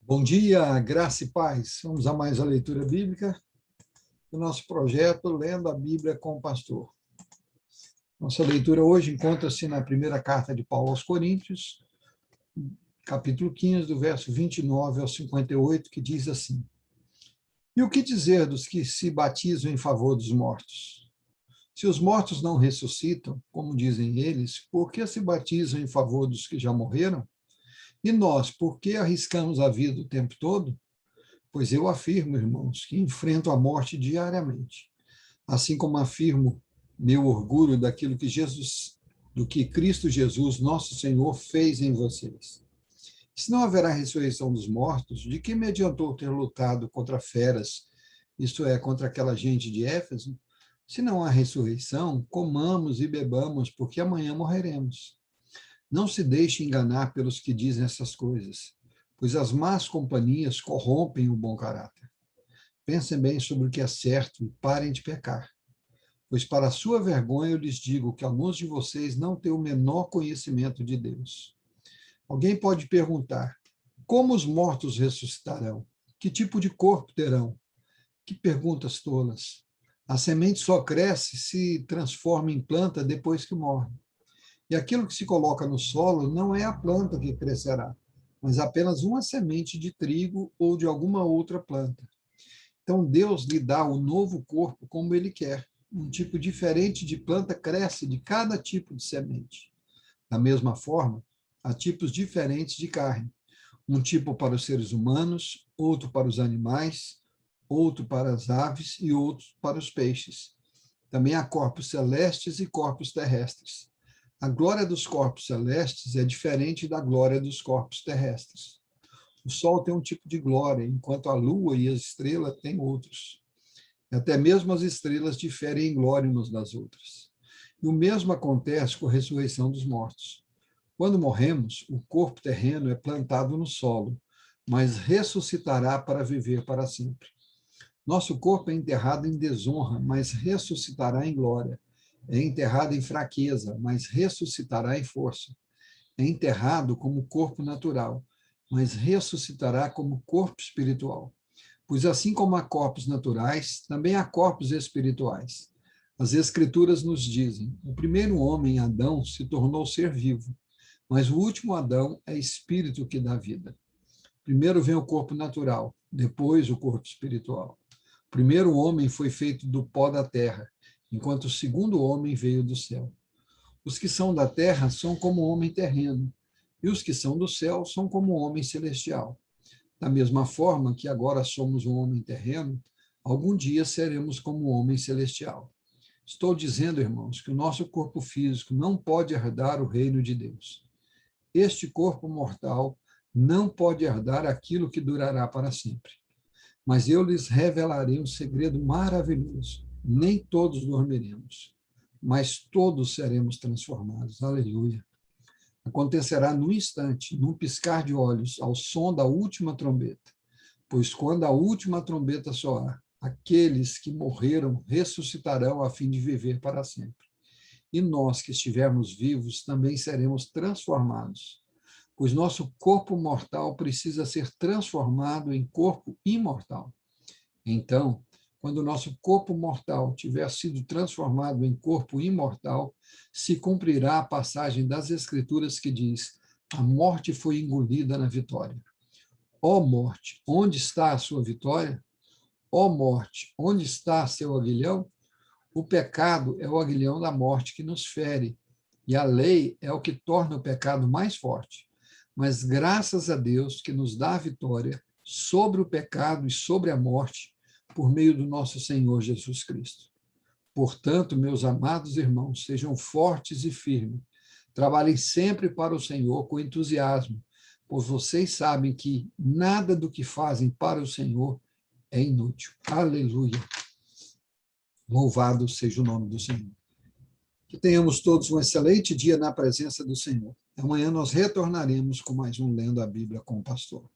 Bom dia, graça e paz. Vamos a mais a leitura bíblica do nosso projeto Lendo a Bíblia com o Pastor. Nossa leitura hoje encontra-se na primeira carta de Paulo aos Coríntios, capítulo 15, do verso 29 ao 58, que diz assim: E o que dizer dos que se batizam em favor dos mortos? Se os mortos não ressuscitam, como dizem eles, por que se batizam em favor dos que já morreram? E nós, por que arriscamos a vida o tempo todo? Pois eu afirmo, irmãos, que enfrento a morte diariamente, assim como afirmo meu orgulho do que Cristo Jesus, nosso Senhor, fez em vocês. Se não haverá ressurreição dos mortos, de que me adiantou ter lutado contra feras, isto é, contra aquela gente de Éfeso? Se não há ressurreição, comamos e bebamos, porque amanhã morreremos. Não se deixe enganar pelos que dizem essas coisas, pois as más companhias corrompem o bom caráter. Pensem bem sobre o que é certo e parem de pecar. Pois para a sua vergonha eu lhes digo que alguns de vocês não têm o menor conhecimento de Deus. Alguém pode perguntar: como os mortos ressuscitarão? Que tipo de corpo terão? Que perguntas tolas! A semente só cresce e se transforma em planta depois que morre. E aquilo que se coloca no solo não é a planta que crescerá, mas apenas uma semente de trigo ou de alguma outra planta. Então, Deus lhe dá o novo corpo como ele quer. Um tipo diferente de planta cresce de cada tipo de semente. Da mesma forma, há tipos diferentes de carne. Um tipo para os seres humanos, outro para os animais, outro para as aves e outro para os peixes. Também há corpos celestes e corpos terrestres. A glória dos corpos celestes é diferente da glória dos corpos terrestres. O Sol tem um tipo de glória, enquanto a Lua e a estrela têm outros. Até mesmo as estrelas diferem em glória umas das outras. E o mesmo acontece com a ressurreição dos mortos. Quando morremos, o corpo terreno é plantado no solo, mas ressuscitará para viver para sempre. Nosso corpo é enterrado em desonra, mas ressuscitará em glória. É enterrado em fraqueza, mas ressuscitará em força. É enterrado como corpo natural, mas ressuscitará como corpo espiritual. Pois assim como há corpos naturais, também há corpos espirituais. As Escrituras nos dizem: o primeiro homem, Adão, se tornou ser vivo, mas o último Adão é espírito que dá vida. Primeiro vem o corpo natural, depois o corpo espiritual. O primeiro homem foi feito do pó da terra, enquanto o segundo homem veio do céu. Os que são da terra são como o homem terreno, e os que são do céu são como o homem celestial. Da mesma forma que agora somos um homem terreno, algum dia seremos como o homem celestial. Estou dizendo, irmãos, que o nosso corpo físico não pode herdar o reino de Deus. Este corpo mortal não pode herdar aquilo que durará para sempre. Mas eu lhes revelarei um segredo maravilhoso. Nem todos dormiremos, mas todos seremos transformados. Aleluia. Acontecerá num instante, num piscar de olhos, ao som da última trombeta. Pois quando a última trombeta soar, aqueles que morreram ressuscitarão a fim de viver para sempre. E nós que estivermos vivos também seremos transformados, pois nosso corpo mortal precisa ser transformado em corpo imortal. Então, quando o nosso corpo mortal tiver sido transformado em corpo imortal, se cumprirá a passagem das Escrituras que diz: a morte foi engolida na vitória. Ó morte, onde está a sua vitória? Ó morte, onde está seu aguilhão? O pecado é o aguilhão da morte que nos fere, e a lei é o que torna o pecado mais forte. Mas graças a Deus que nos dá a vitória sobre o pecado e sobre a morte, por meio do nosso Senhor Jesus Cristo. Portanto, meus amados irmãos, sejam fortes e firmes. Trabalhem sempre para o Senhor com entusiasmo, pois vocês sabem que nada do que fazem para o Senhor é inútil. Aleluia. Louvado seja o nome do Senhor. Que tenhamos todos um excelente dia na presença do Senhor. Amanhã nós retornaremos com mais um Lendo a Bíblia com o Pastor.